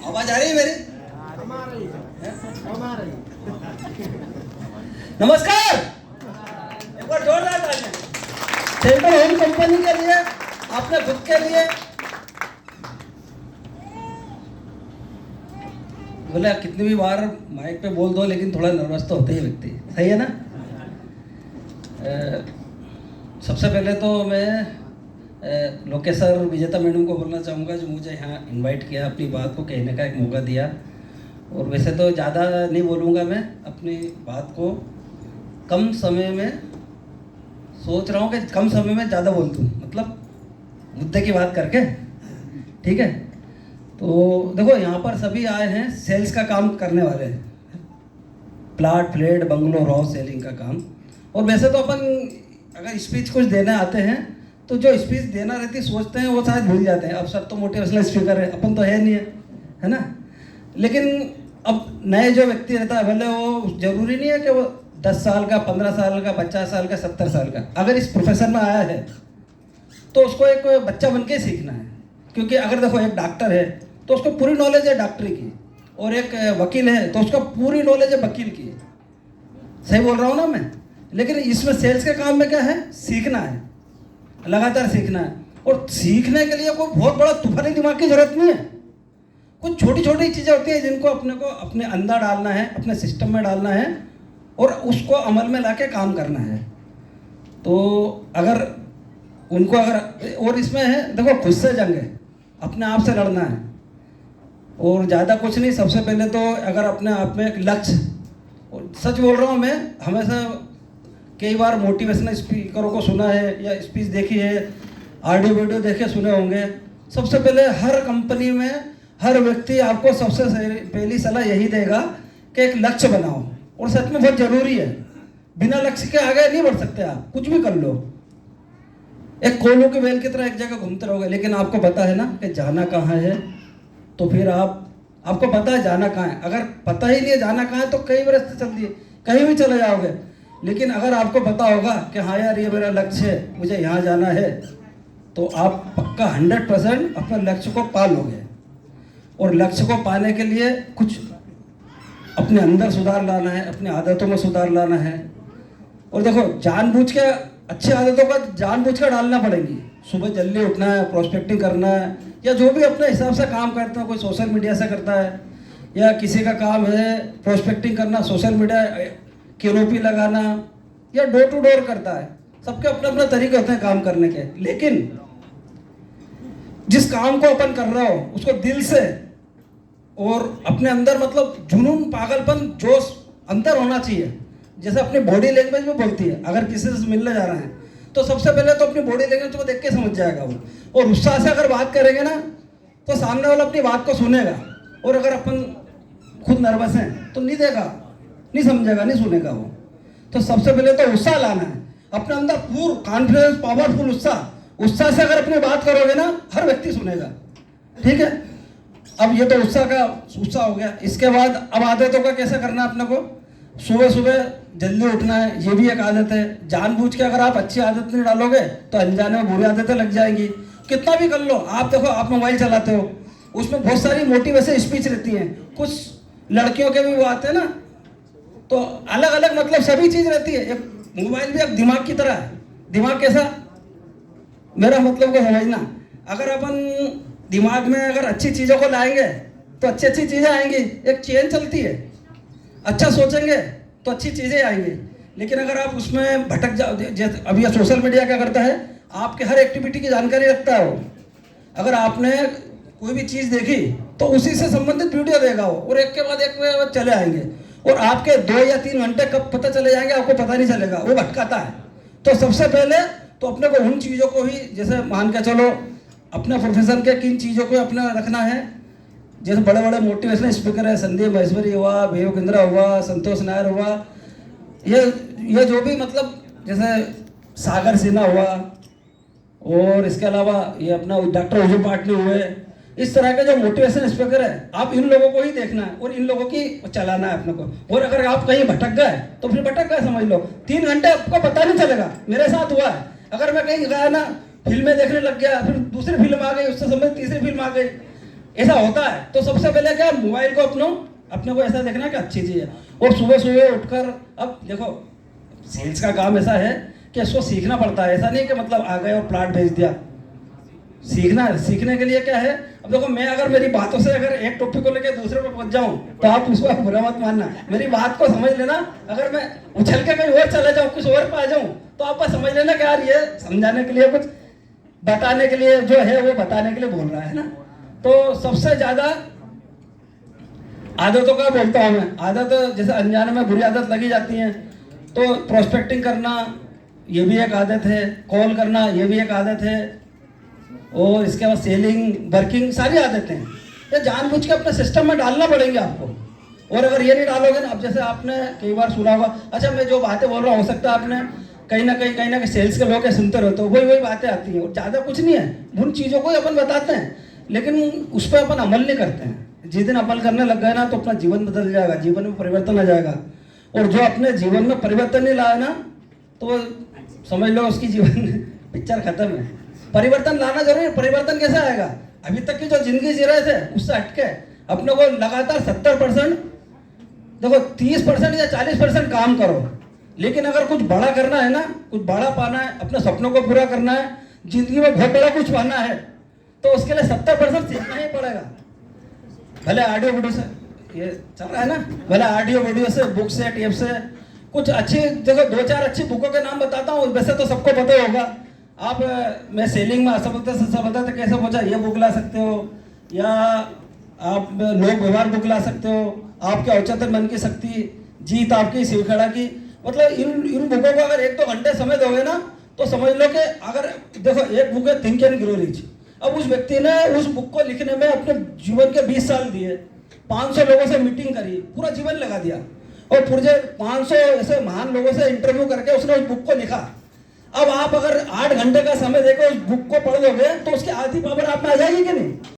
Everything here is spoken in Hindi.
आवाज आ रही है मेरी? हमारे नमस्कार, एक बार जोरदार तालियां सेंट्रल होम कंपनी के लिए, आपने खुद के लिए। बोले कितनी भी बार माइक पे बोल दो, लेकिन थोड़ा नर्वस तो होते ही व्यक्ति, सही है ना? सबसे पहले तो मैं लोकेश सर, विजेता मैडम को बोलना चाहूँगा जो मुझे यहाँ इनवाइट किया, अपनी बात को कहने का एक मौका दिया। और वैसे तो ज़्यादा नहीं बोलूँगा, मैं अपनी बात को कम समय में सोच रहा हूँ कि कम समय में ज़्यादा बोल दूँ, मतलब मुद्दे की बात करके, ठीक है? तो देखो, यहाँ पर सभी आए हैं सेल्स का काम करने वाले हैं, plot, flat, bungalow, house selling का काम। और वैसे तो अपन अगर स्पीच कुछ देने आते हैं तो जो स्पीच देना रहती सोचते हैं वो शायद भूल जाते हैं। अब सर तो मोटिवेशनल स्पीकर है, अपन तो है नहीं है ना? लेकिन अब नए जो व्यक्ति रहता है, भले वो जरूरी नहीं है कि वो 10 साल का, 15 साल का, 50 साल का, 70 साल का, अगर इस प्रोफेशन में आया है तो उसको एक बच्चा बन के सीखना है। क्योंकि अगर देखो, एक डॉक्टर है तो उसको पूरी नॉलेज है डॉक्टरी की, और एक वकील है तो उसको पूरी नॉलेज है वकील की। सही बोल रहा हूँ ना मैं? लेकिन इसमें सेल्स के काम में क्या है, सीखना है, लगातार सीखना है। और सीखने के लिए कोई बहुत बड़ा तूफानी दिमाग की जरूरत नहीं है। कुछ छोटी छोटी चीज़ें होती हैं जिनको अपने को अपने अंदर डालना है, अपने सिस्टम में डालना है, और उसको अमल में लाके काम करना है। तो अगर उनको और इसमें है, देखो, खुद से जंग है, अपने आप से लड़ना है, और ज़्यादा कुछ नहीं। सबसे पहले तो अगर अपने आप में एक लक्ष्य, और सच बोल रहा हूँ मैं, हमेशा कई बार मोटिवेशनल स्पीकरों को सुना है या स्पीच देखी है, ऑडियो वीडियो देखे सुने होंगे। सबसे पहले हर कंपनी में हर व्यक्ति आपको सबसे पहली सलाह यही देगा कि एक लक्ष्य बनाओ, और सच में बहुत ज़रूरी है। बिना लक्ष्य के आगे नहीं बढ़ सकते आप, कुछ भी कर लो। एक कोलू की बेल की तरह एक जगह घूमते रहोगे, लेकिन आपको पता है ना कि जाना कहाँ है, तो फिर आपको पता है जाना कहाँ है। अगर पता ही नहीं है जाना कहाँ है तो कई रास्ते चल दिए, कहीं भी चले जाओगे। लेकिन अगर आपको पता होगा कि हाँ यार, ये मेरा लक्ष्य है, मुझे यहाँ जाना है, तो आप पक्का 100% अपने लक्ष्य को पा लोगे। और लक्ष्य को पाने के लिए कुछ अपने अंदर सुधार लाना है, अपनी आदतों में सुधार लाना है। और देखो, जानबूझ के अच्छी आदतों का जानबूझ कर डालना पड़ेगी। सुबह जल्दी उठना है, प्रोस्पेक्टिंग करना है, या जो भी अपने हिसाब से काम करते हैं, कोई सोशल मीडिया से करता है, या किसी का काम है प्रोस्पेक्टिंग करना, सोशल मीडिया कैनोपी लगाना, या डोर टू डोर करता है। सबके अपने अपने तरीके होते हैं काम करने के। लेकिन जिस काम को अपन कर रहे हो उसको दिल से और अपने अंदर, मतलब जुनून, पागलपन, जोश अंदर होना चाहिए। जैसे अपनी बॉडी लैंग्वेज में बोलती है, अगर किसी से मिलने जा रहे हैं तो सबसे पहले तो अपनी बॉडी लैंग्वेज को देख के समझ जाएगा वो। और उत्साह से अगर बात करेंगे ना तो सामने वाला अपनी बात को सुनेगा। और अगर अपन खुद नर्वस हैं तो नहीं देगा, नहीं समझेगा, नहीं सुनेगा वो। तो सबसे पहले तो उत्साह लाना है अपने अंदर, पूर्ण कॉन्फिडेंस, पावरफुल उत्साह से अगर अपनी बात करोगे ना, हर व्यक्ति सुनेगा। ठीक है? अब ये तो उत्साह हो गया। इसके बाद अब आदतों का कैसे करना है अपने को। सुबह सुबह जल्दी उठना है, ये भी एक आदत है। जानबूझ के अगर आप अच्छी आदत नहीं डालोगे तो अनजाने में बुरी आदतें लग जाएंगी। कितना भी कर लो, आप देखो, आप मोबाइल चलाते हो, उसमें बहुत सारी मोटिवेशन स्पीच रहती हैं। कुछ लड़कियों के भी वो आते हैं ना, तो अलग अलग, मतलब सभी चीज़ रहती है। एक मोबाइल भी एक दिमाग की तरह है। दिमाग कैसा, मेरा मतलब को समझना। अगर अपन दिमाग में अगर अच्छी चीज़ों को लाएंगे तो अच्छी अच्छी चीज़ें आएंगी। एक चेन चलती है, अच्छा सोचेंगे तो अच्छी चीज़ें आएंगी। लेकिन अगर आप उसमें भटक जाओ, जैसे अब यह सोशल मीडिया क्या करता है, आपके हर एक्टिविटी की जानकारी रखता है वो। अगर आपने कोई भी चीज़ देखी तो उसी से संबंधित वीडियो देगा वो, और एक के बाद एक चले आएंगे। और आपके 2 या 3 घंटे कब पता चले जाएंगे आपको पता नहीं चलेगा, वो भटकाता है। तो सबसे पहले तो अपने को उन चीज़ों को ही, जैसे मान के चलो अपने प्रोफेशन के किन चीज़ों को अपने रखना है। जैसे बड़े बड़े मोटिवेशनल स्पीकर है, संदीप महेश्वरी हुआ, विवेक इंद्रा हुआ, संतोष नायर हुआ, ये जो भी, मतलब जैसे सागर सिन्हा हुआ, और इसके अलावा ये अपना डॉक्टर उजू पाटनी हुए। इस तरह के जो मोटिवेशन स्पीकर है, आप इन लोगों को ही देखना है और इन लोगों की चलाना है अपने को। और अगर आप कहीं भटक गए तो फिर भटक गए समझ लो। 3 घंटे आपको पता नहीं चलेगा। मेरे साथ हुआ है, अगर मैं कहीं गया ना, फिल्में देखने लग गया, फिर दूसरी फिल्म आ गई, उससे संबंधित तीसरी फिल्म आ गई, ऐसा होता है। तो सबसे पहले क्या, मोबाइल को अपने को ऐसा देखना कि अच्छी चीज़ है। और सुबह सुबह उठकर, अब देखो सेल्स का काम ऐसा है कि इसको सीखना पड़ता है। ऐसा नहीं कि मतलब आ गए और प्लाट भेज दिया। सीखना है। सीखने के लिए क्या है, अब देखो मैं अगर मेरी बातों से अगर एक टॉपिक को लेकर दूसरे पे पहुंच जाऊं तो आप उसको बुरा मत मानना, मेरी बात को समझ लेना। अगर मैं उछल के कहीं और चले जाऊं, कुछ और पे आ जाऊं, तो आप बस समझ लेना कि यार ये समझाने के लिए, कुछ बताने के लिए जो है वो बताने के लिए बोल रहा है ना। तो सबसे ज्यादा आदतों का बोलता हूं मैं। आदत जैसे अनजाने में बुरी आदत लगी जाती है, तो प्रोस्पेक्टिंग करना ये भी एक आदत है, कॉल करना ये भी एक आदत है, और इसके बाद सेलिंग, वर्किंग, सारी आदतें हैं। ये जानबूझ के अपने सिस्टम में डालना पड़ेंगे आपको। और अगर ये नहीं डालोगे ना, अब जैसे आपने कई बार सुना होगा, अच्छा मैं जो बातें बोल रहा हूँ हो सकता है आपने कहीं ना कहीं सेल्स के लोग सुनते रहते हो, वही बातें आती हैं और ज़्यादा कुछ नहीं है। उन चीज़ों को ही अपन बताते हैं, लेकिन उस पर अपन अमल नहीं करते हैं। जिस दिन अमल करने लग गए ना तो अपना जीवन बदल जाएगा, जीवन में परिवर्तन आ जाएगा। और जो अपने जीवन में परिवर्तन नहीं लाया ना, तो समझ लो उसकी जीवन पिक्चर खत्म है। परिवर्तन लाना जरूरी है। परिवर्तन कैसे आएगा, अभी तक की जो जिंदगी जी रहे थे उससे हटके अपने को लगातार 70%, देखो 30% या 40% काम करो। लेकिन अगर कुछ बड़ा करना है ना, कुछ बड़ा पाना है, अपने सपनों को पूरा करना है, जिंदगी में बहुत बड़ा कुछ पाना है, तो उसके लिए 70% सीखना ही पड़ेगा। भले ऑडियो वीडियो से, ये चल रहा है ना, भले ऑडियो वीडियो से, बुक से, टेप से, कुछ अच्छी, देखो 2-4 अच्छी बुकों के नाम बताता हूँ, वैसे तो सबको पता होगा। आप, मैं सेलिंग में असफलता से कैसे पहुंचा, ये बुक ला सकते हो, या आप लोक व्यवहार बुक ला सकते हो, आपके औचित्य मन की शक्ति, जीत आपकी शिवखड़ा की। मतलब इन बुकों को अगर 1-2 घंटे समय दोगे ना, तो समझ लो कि अगर देखो एक बुक है थिंक एंड ग्रो रिच। अब उस व्यक्ति ने उस बुक को लिखने में अपने जीवन के 20 साल दिए, 500 लोगों से मीटिंग करी, पूरा जीवन लगा दिया, और पूरे 500 ऐसे महान लोगों से इंटरव्यू करके उसने उस बुक को लिखा। अब आप अगर 8 घंटे का समय देकर उस बुक को पढ़ लोगे तो उसकी आधी पावर आप में आ जाएगी कि नहीं।